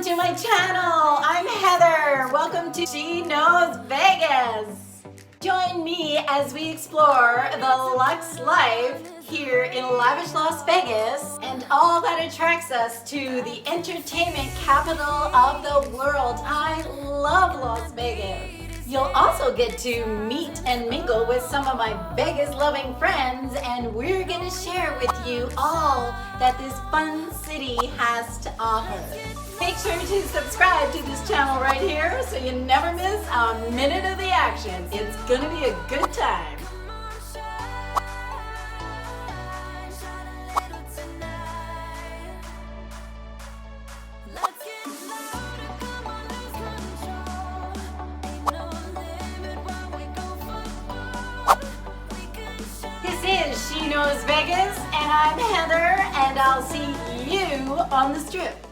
to my channel. I'm Heather. Welcome to She Knows Vegas. Join me as we explore the luxe life here in lavish Las Vegas and all that attracts us to the entertainment capital of the world. I love Las Vegas. You'll also get to meet and mingle with some of my Vegas loving friends, and we're going to share with you all that this fun city has to offer. Make sure to subscribe to this channel right here so you never miss a minute of the action. It's going to be a good time. This is She Knows Vegas, and I'm Heather, and I'll see you on the strip.